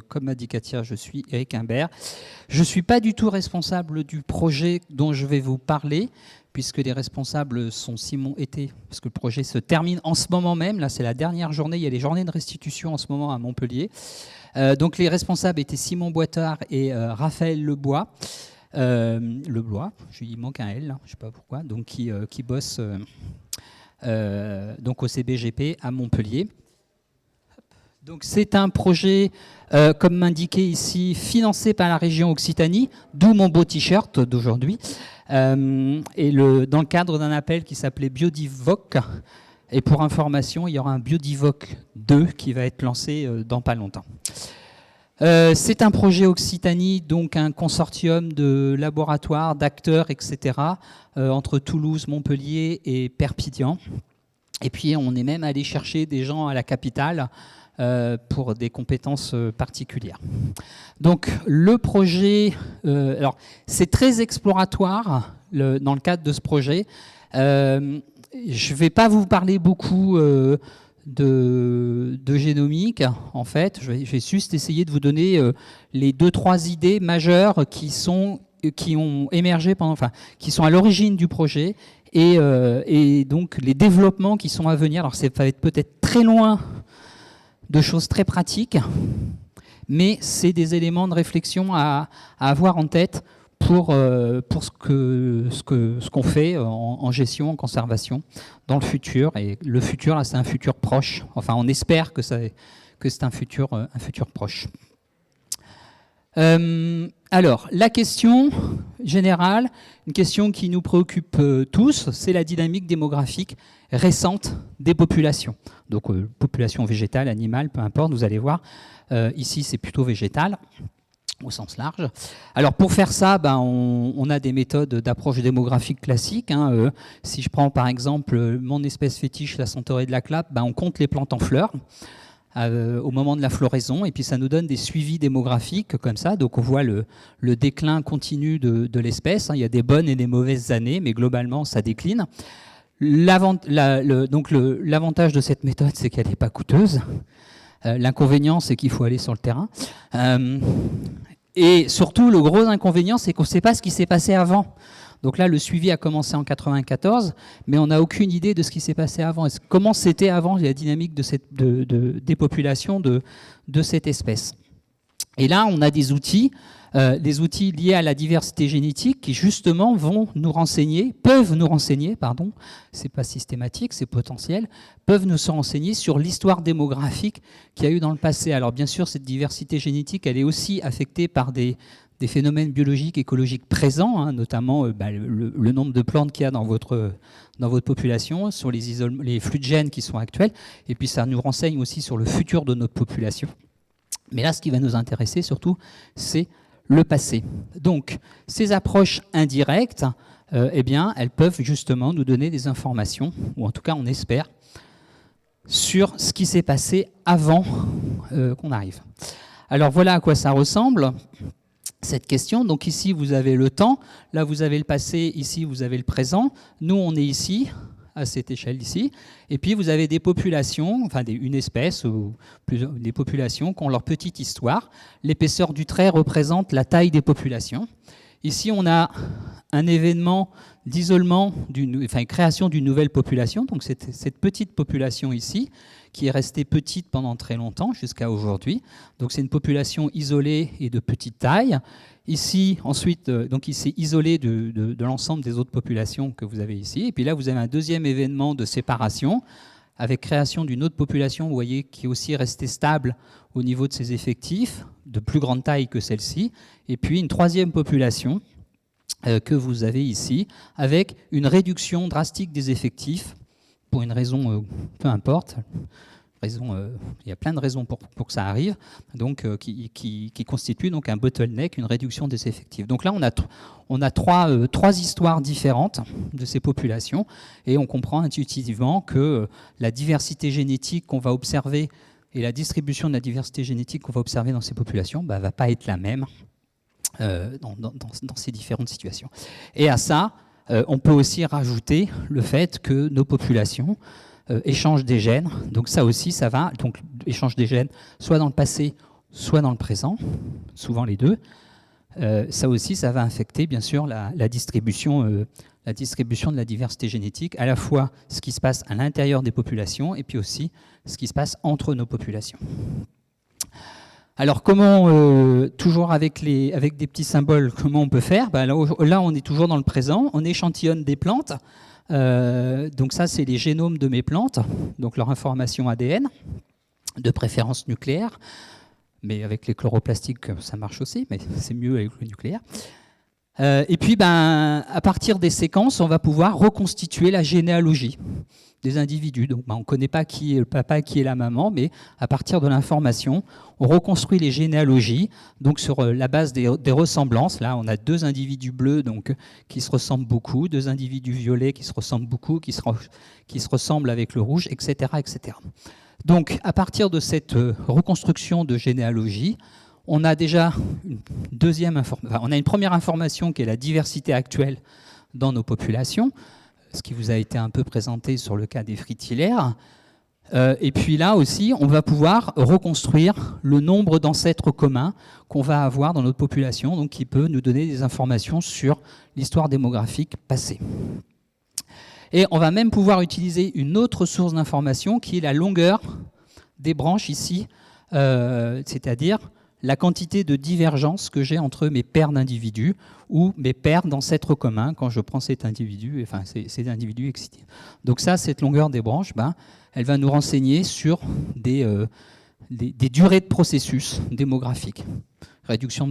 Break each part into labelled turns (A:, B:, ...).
A: comme a dit Katia, je suis Eric Imbert. Je ne suis pas du tout responsable du projet dont je vais vous parler, puisque les responsables sont Simon Été, parce que le projet se termine en ce moment même. Là, c'est la dernière journée. Il y a les journées de restitution en ce moment à Montpellier. Donc, les responsables étaient Simon Boitard et Raphaël Lebois. Il manque un L, je ne sais pas pourquoi, donc qui bosse donc au CBGP à Montpellier. Donc c'est un projet, comme indiqué ici, financé par la région Occitanie, d'où mon beau t-shirt d'aujourd'hui, dans le cadre d'un appel qui s'appelait Biodivoc. Et pour information, il y aura un Biodivoc 2 qui va être lancé dans pas longtemps. C'est un projet Occitanie, donc un consortium de laboratoires, d'acteurs, etc., entre Toulouse, Montpellier et Perpignan. Et puis on est même allé chercher des gens à la capitale pour des compétences particulières. Donc le projet, alors c'est très exploratoire dans le cadre de ce projet. Je ne vais pas vous parler beaucoup de génomique, en fait. Je vais juste essayer de vous donner les 2-3 idées majeures qui ont émergé qui sont à l'origine du projet et donc les développements qui sont à venir. Alors ça va être peut-être très loin de choses très pratiques, mais c'est des éléments de réflexion à avoir en tête pour ce qu'on fait en gestion, en conservation dans le futur. Et le futur, là, c'est un futur proche. Enfin, on espère que c'est un futur proche. Alors, la question générale, une question qui nous préoccupe tous, c'est la dynamique démographique récente des populations. Donc, population végétale, animale, peu importe, vous allez voir. Ici, c'est plutôt végétal, au sens large. Alors, pour faire ça, on a des méthodes d'approche démographique classiques. Si je prends, par exemple, mon espèce fétiche, la centaurée de la Clappe, on compte les plantes en fleurs au moment de la floraison, et puis ça nous donne des suivis démographiques comme ça. Donc on voit le déclin continu de l'espèce. Il y a des bonnes et des mauvaises années, mais globalement ça décline. Donc l'avantage de cette méthode, c'est qu'elle n'est pas coûteuse. L'inconvénient, c'est qu'il faut aller sur le terrain. Et surtout, le gros inconvénient, c'est qu'on ne sait pas ce qui s'est passé avant. Donc là, le suivi a commencé en 1994, mais on n'a aucune idée de ce qui s'est passé avant. Comment c'était avant la dynamique des populations de cette espèce. Et là, on a des outils liés à la diversité génétique qui justement peuvent nous renseigner, c'est pas systématique, c'est potentiel, peuvent nous renseigner sur l'histoire démographique qu'il y a eu dans le passé. Alors bien sûr, cette diversité génétique, elle est aussi affectée par des phénomènes biologiques, écologiques présents, notamment le nombre de plantes qu'il y a dans votre population, sur les flux de gènes qui sont actuels, et puis ça nous renseigne aussi sur le futur de notre population. Mais là, ce qui va nous intéresser surtout, c'est le passé. Donc, ces approches indirectes, elles peuvent justement nous donner des informations, ou en tout cas on espère, sur ce qui s'est passé avant qu'on arrive. Alors voilà à quoi ça ressemble, cette question. Donc ici, vous avez le temps, là vous avez le passé, ici vous avez le présent. Nous, on est ici, à cette échelle ici, et puis vous avez des populations, enfin une espèce, ou des populations qui ont leur petite histoire. L'épaisseur du trait représente la taille des populations. Ici, on a un événement d'isolement, création d'une nouvelle population, donc cette petite population ici, qui est restée petite pendant très longtemps, jusqu'à aujourd'hui. Donc c'est une population isolée et de petite taille. Ici, ensuite, donc il s'est isolé de l'ensemble des autres populations que vous avez ici. Et puis là, vous avez un deuxième événement de séparation, avec création d'une autre population, vous voyez, qui est aussi restée stable au niveau de ses effectifs, de plus grande taille que celle-ci. Et puis une troisième population que vous avez ici, avec une réduction drastique des effectifs, pour une raison, peu importe, il y a plein de raisons pour que ça arrive, donc, qui constitue donc un bottleneck, une réduction des effectifs. Donc là, on a trois histoires différentes de ces populations, et on comprend intuitivement que la diversité génétique qu'on va observer et la distribution de la diversité génétique qu'on va observer dans ces populations ne va pas être la même dans ces différentes situations. Et à ça, on peut aussi rajouter le fait que nos populations échangent des gènes. Donc ça aussi, ça va. Donc échange des gènes, soit dans le passé soit dans le présent, souvent les deux. Ça aussi, ça va affecter bien sûr la distribution de la diversité génétique, à la fois ce qui se passe à l'intérieur des populations et puis aussi ce qui se passe entre nos populations. Alors comment, toujours avec des petits symboles, comment on peut faire? Là, on est toujours dans le présent, on échantillonne des plantes. Donc ça, c'est les génomes de mes plantes, donc leur information ADN, de préférence nucléaire. Mais avec les chloroplastiques, ça marche aussi, mais c'est mieux avec le nucléaire. Et puis, à partir des séquences, on va pouvoir reconstituer la généalogie des individus. Donc, on ne connaît pas qui est le papa, qui est la maman, mais à partir de l'information, on reconstruit les généalogies. Donc, sur la base des ressemblances, là, on a 2 individus bleus donc, qui se ressemblent beaucoup, 2 individus violets qui se ressemblent beaucoup, qui se ressemblent avec le rouge, etc., etc. Donc, à partir de cette reconstruction de généalogie, on a déjà une première information qui est la diversité actuelle dans nos populations, ce qui vous a été un peu présenté sur le cas des fritillaires. Et puis là aussi, on va pouvoir reconstruire le nombre d'ancêtres communs qu'on va avoir dans notre population, donc qui peut nous donner des informations sur l'histoire démographique passée. Et on va même pouvoir utiliser une autre source d'information qui est la longueur des branches ici, c'est-à-dire la quantité de divergence que j'ai entre mes paires d'individus ou mes paires d'ancêtres communs quand je prends cet individu, enfin ces individus excités. Donc ça, cette longueur des branches, elle va nous renseigner sur des durées de processus démographiques, réduction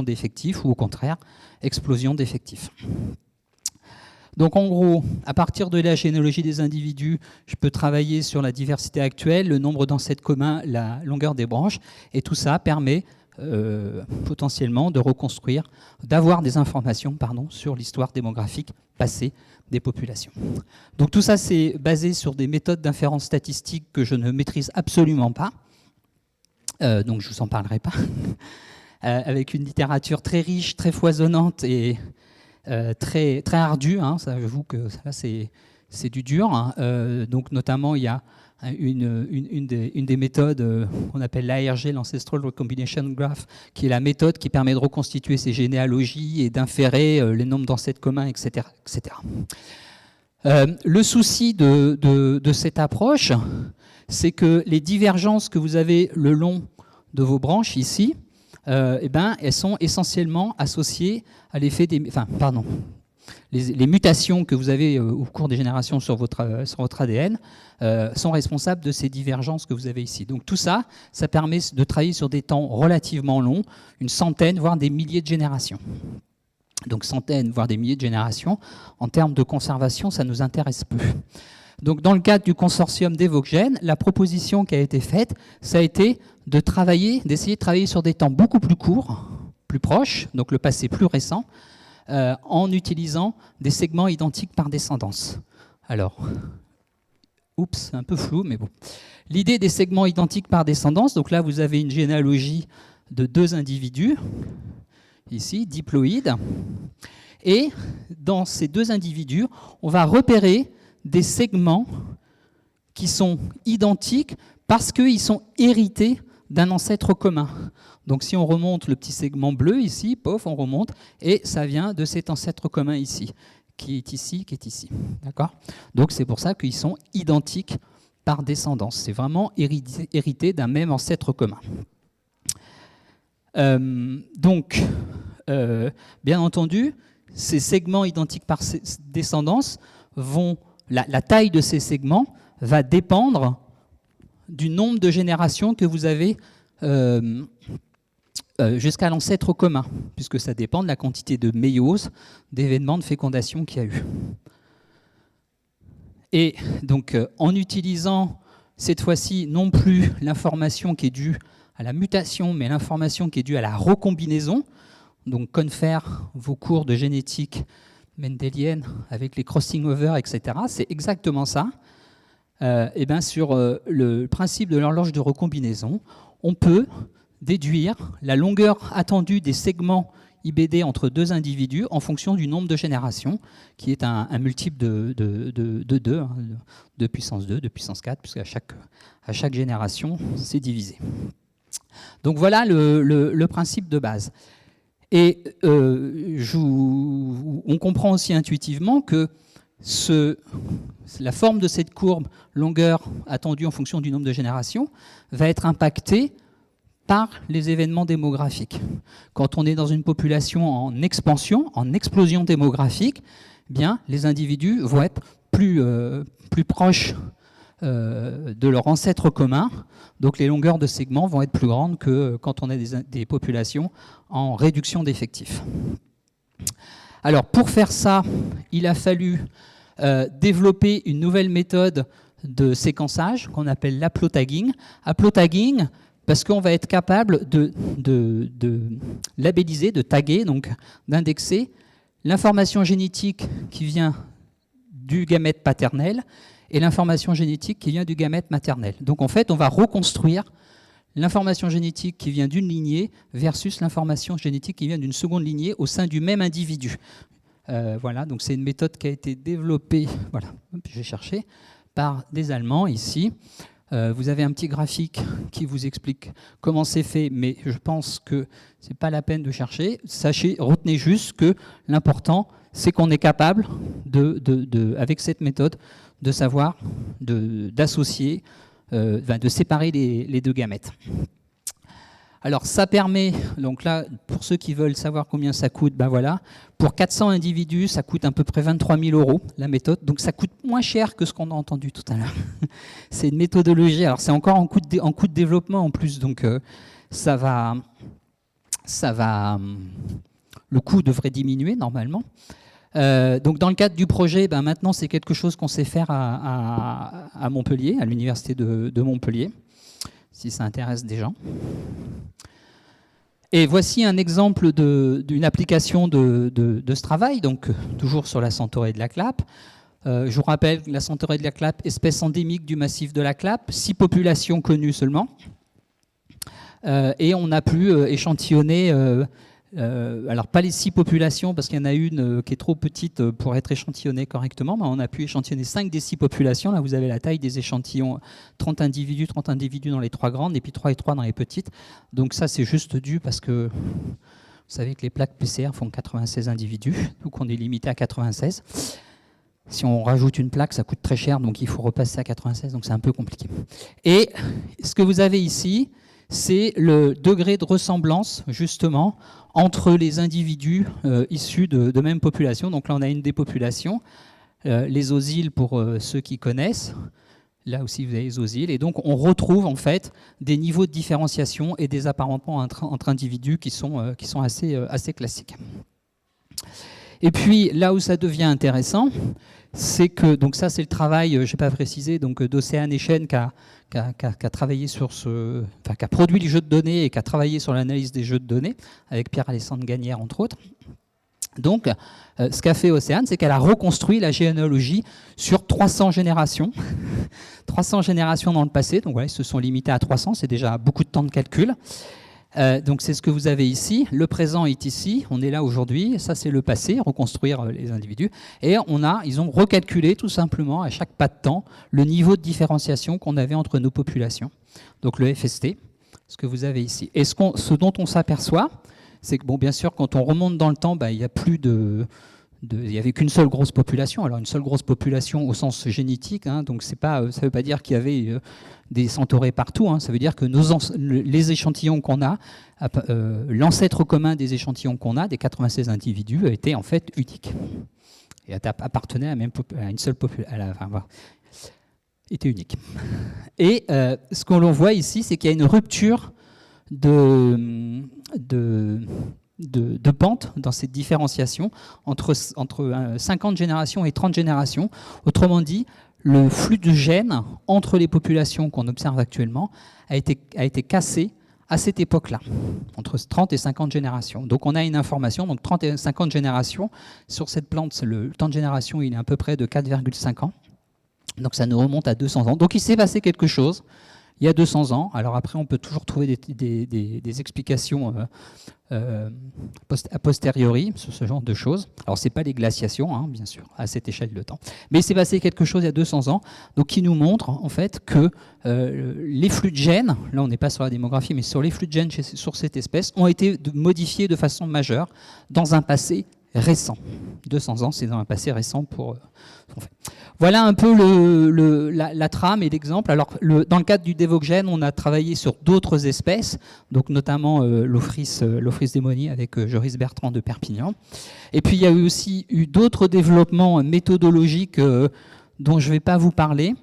A: d'effectifs ou au contraire, explosion d'effectifs. Donc en gros, à partir de la généalogie des individus, je peux travailler sur la diversité actuelle, le nombre d'ancêtres communs, la longueur des branches, et tout ça permet potentiellement de reconstruire, d'avoir des informations sur l'histoire démographique passée des populations. Donc tout ça, c'est basé sur des méthodes d'inférence statistique que je ne maîtrise absolument pas, donc je ne vous en parlerai pas, avec une littérature très riche, très foisonnante et très, très ardu, ça, j'avoue que ça, c'est du dur. Donc notamment, il y a une des méthodes qu'on appelle l'ARG, l'Ancestral Recombination Graph, qui est la méthode qui permet de reconstituer ces généalogies et d'inférer les nombres d'ancêtres communs, etc. etc. Le souci de cette approche, c'est que les divergences que vous avez le long de vos branches ici, elles sont essentiellement associées à l'effet des... les mutations que vous avez au cours des générations sur votre ADN sont responsables de ces divergences que vous avez ici. Donc tout ça, ça permet de travailler sur des temps relativement longs, une centaine, voire des milliers de générations. Donc centaines, voire des milliers de générations. En termes de conservation, ça ne nous intéresse plus. Donc dans le cadre du consortium d'Evogène, la proposition qui a été faite, ça a été d'essayer de travailler sur des temps beaucoup plus courts, plus proches, donc le passé plus récent, en utilisant des segments identiques par descendance. Alors, oups, un peu flou, mais bon. L'idée des segments identiques par descendance, donc là vous avez une généalogie de 2 individus, ici, diploïdes, et dans ces 2 individus, on va repérer des segments qui sont identiques parce qu'ils sont hérités d'un ancêtre commun. Donc si on remonte le petit segment bleu ici, pof, on remonte, et ça vient de cet ancêtre commun ici, qui est ici, qui est ici. D'accord ? Donc c'est pour ça qu'ils sont identiques par descendance. C'est vraiment hérité d'un même ancêtre commun. Bien entendu, ces segments identiques par descendance vont... La taille de ces segments va dépendre du nombre de générations que vous avez jusqu'à l'ancêtre commun, puisque ça dépend de la quantité de méiose, d'événements de fécondation qu'il y a eu. Et donc, en utilisant cette fois-ci non plus l'information qui est due à la mutation, mais l'information qui est due à la recombinaison, donc confère vos cours de génétique mendélienne avec les crossing over, etc. C'est exactement ça. Sur le principe de l'horloge de recombinaison, on peut déduire la longueur attendue des segments IBD entre 2 individus en fonction du nombre de générations, qui est un multiple de 2, de puissance 2, de puissance 4, puisqu'à chaque génération, c'est divisé. Donc voilà le principe de base. Et on comprend aussi intuitivement que la forme de cette courbe, longueur attendue en fonction du nombre de générations, va être impactée par les événements démographiques. Quand on est dans une population en expansion, en explosion démographique, eh bien, les individus vont être plus proches de leur ancêtre commun, donc les longueurs de segments vont être plus grandes que quand on a des populations en réduction d'effectifs. Alors pour faire ça, il a fallu développer une nouvelle méthode de séquençage qu'on appelle l'haplotagging. Haplotagging, parce qu'on va être capable de labelliser, de taguer, donc d'indexer l'information génétique qui vient du gamète paternel et l'information génétique qui vient du gamète maternel. Donc en fait, on va reconstruire l'information génétique qui vient d'une lignée versus l'information génétique qui vient d'une seconde lignée au sein du même individu. Voilà, donc c'est une méthode qui a été développée, voilà, je vais chercher, par des Allemands ici. Vous avez un petit graphique qui vous explique comment c'est fait, mais je pense que ce n'est pas la peine de chercher. Sachez, retenez juste que l'important, c'est qu'on est capable, avec cette méthode, de savoir, d'associer, de séparer les deux gamètes. Alors ça permet, donc là, pour ceux qui veulent savoir combien ça coûte, ben voilà, pour 400 individus, ça coûte à peu près 23 000 € la méthode, donc ça coûte moins cher que ce qu'on a entendu tout à l'heure. C'est une méthodologie, alors c'est encore en coût de développement en plus, donc ça va, le coût devrait diminuer normalement. Donc dans le cadre du projet, ben maintenant c'est quelque chose qu'on sait faire à Montpellier, à l'université de Montpellier, si ça intéresse des gens. Et voici un exemple d'une application de ce travail, donc toujours sur la centaurée de la Clappe. Je vous rappelle, la centaurée de la Clappe, espèce endémique du massif de la Clappe, 6 populations connues seulement. Et on a pu échantillonner, alors pas les 6 populations, parce qu'il y en a une qui est trop petite pour être échantillonnée correctement, mais on a pu échantillonner 5 des 6 populations. Là, vous avez la taille des échantillons, 30 individus dans les 3 grandes, et puis 3 et 3 dans les petites. Donc ça, c'est juste dû parce que vous savez que les plaques PCR font 96 individus, donc on est limité à 96. Si on rajoute une plaque, ça coûte très cher, donc il faut repasser à 96, donc c'est un peu compliqué. Et ce que vous avez ici, c'est le degré de ressemblance, justement, entre les individus issus de même population. Donc là, on a une des populations, les osiles pour ceux qui connaissent. Là aussi, vous avez les osiles. Et donc, on retrouve en fait des niveaux de différenciation et des apparentements entre individus qui sont assez classiques. Et puis, là où ça devient intéressant, c'est que, donc ça c'est le travail, je n'ai pas précisé, donc d'Océane Echen qui a travaillé sur qui a produit les jeux de données et qui a travaillé sur l'analyse des jeux de données, avec Pierre-Alessandre Gagnère entre autres. Donc, ce qu'a fait Océane, c'est qu'elle a reconstruit la généalogie sur 300 générations. 300 générations dans le passé, donc voilà, ils se sont limités à 300, c'est déjà beaucoup de temps de calcul. Donc c'est ce que vous avez ici, le présent est ici, on est là aujourd'hui, ça c'est le passé, reconstruire les individus, et ils ont recalculé tout simplement à chaque pas de temps le niveau de différenciation qu'on avait entre nos populations, donc le FST, ce que vous avez ici. Et ce dont on s'aperçoit, c'est que bon, bien sûr quand on remonte dans le temps, il n'y a plus il n'y avait qu'une seule grosse population, alors une seule grosse population au sens génétique, hein, donc ça ne veut pas dire qu'il y avait des centaurées partout, hein, ça veut dire que les échantillons qu'on a, l'ancêtre commun des échantillons qu'on a, des 96 individus, était en fait unique, et appartenait à une seule population, était unique. Et ce qu'on voit ici, c'est qu'il y a une rupture de pente dans cette différenciation entre 50 générations et 30 générations. Autrement dit, le flux de gènes entre les populations qu'on observe actuellement a été cassé à cette époque-là, entre 30 et 50 générations. Donc on a une information, donc 30 et 50 générations, sur cette plante, le temps de génération il est à peu près de 4,5 ans, donc ça nous remonte à 200 ans. Donc il s'est passé quelque chose il y a 200 ans. Alors après, on peut toujours trouver des explications a posteriori sur ce genre de choses. Alors, ce n'est pas les glaciations, hein, bien sûr, à cette échelle de temps. Mais il s'est passé quelque chose il y a 200 ans, donc qui nous montre en fait que les flux de gènes, là on n'est pas sur la démographie, mais sur les flux de gènes sur cette espèce, ont été modifiés de façon majeure dans un passé récent. 200 ans, c'est dans un passé récent pour ce qu'on fait. Voilà un peu la trame et l'exemple. Alors, dans le cadre du Devogène, on a travaillé sur d'autres espèces, donc notamment l'Ophrys démoni avec Joris Bertrand de Perpignan. Et puis, il y a aussi eu d'autres développements méthodologiques dont je ne vais pas vous parler,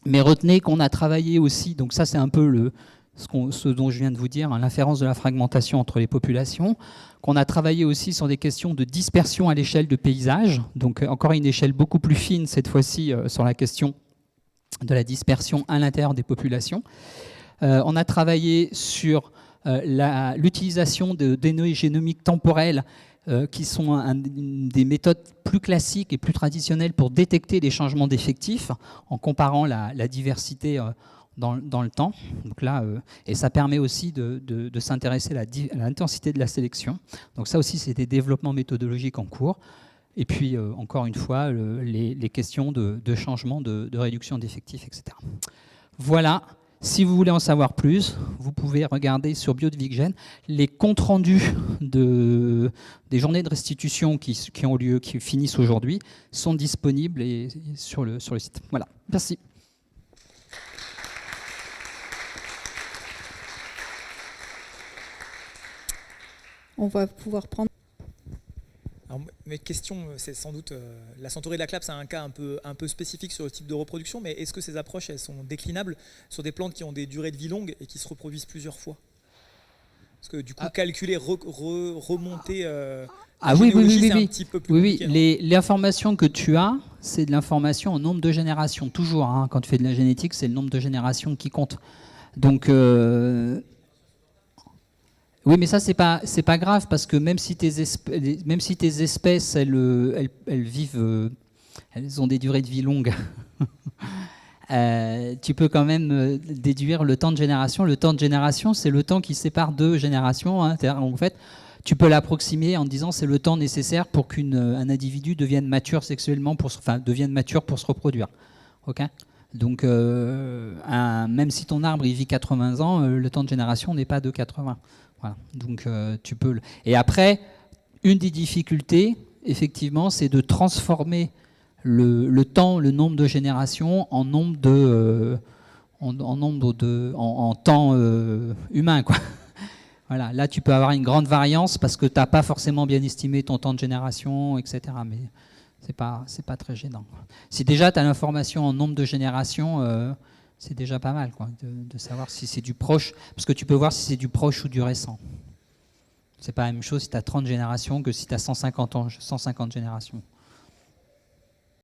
A: mais retenez qu'on a travaillé aussi, donc ça c'est un peu ce dont je viens de vous dire, hein, l'inférence de la fragmentation entre les populations, qu'on a travaillé aussi sur des questions de dispersion à l'échelle de paysages, donc encore une échelle beaucoup plus fine cette fois-ci sur la question de la dispersion à l'intérieur des populations. On a travaillé sur l'utilisation de données génomiques temporelles qui sont des méthodes plus classiques et plus traditionnelles pour détecter les changements d'effectifs en comparant la diversité dans le temps. Donc là, et ça permet aussi de s'intéresser à l'intensité de la sélection. Donc ça aussi, c'est des développements méthodologiques en cours. Et puis, encore une fois, les questions de changement, de réduction d'effectifs, etc. Voilà. Si vous voulez en savoir plus, vous pouvez regarder sur Biodviggen les comptes rendus des journées de restitution qui ont lieu, qui finissent aujourd'hui, sont disponibles sur le site. Voilà. Merci.
B: On va pouvoir prendre...
C: Alors, mes questions, c'est sans doute... la centaurée de la clappe, c'est un cas un peu spécifique sur le type de reproduction, mais est-ce que ces approches, elles sont déclinables sur des plantes qui ont des durées de vie longues et qui se reproduisent plusieurs fois? Parce que du coup, calculer, remonter...
A: Oui,
C: c'est un petit peu plus compliqué.
A: Oui, l'information que tu as, c'est de l'information en nombre de générations. Toujours, hein, quand tu fais de la génétique, c'est le nombre de générations qui compte. Donc... Oui, mais ça, c'est pas grave, parce que même si tes espèces, elles vivent, elles ont des durées de vie longues, tu peux quand même déduire le temps de génération. Le temps de génération, c'est le temps qui sépare deux générations. Hein. En fait, tu peux l'approximer en disant c'est le temps nécessaire pour qu'un individu devienne mature sexuellement, devienne mature pour se reproduire. Ok ? Donc, même si ton arbre il vit 80 ans, le temps de génération n'est pas de 80. Voilà. Donc, tu peux. Et après, une des difficultés, effectivement, c'est de transformer le temps, le nombre de générations en nombre en temps humain, quoi. Voilà. Là, tu peux avoir une grande variance parce que tu n'as pas forcément bien estimé ton temps de génération, etc. Mais c'est pas très gênant. Si déjà tu as l'information en nombre de générations, c'est déjà pas mal, quoi, de savoir si c'est du proche, parce que tu peux voir si c'est du proche ou du récent. C'est pas la même chose si tu as 30 générations que si tu as 150 générations.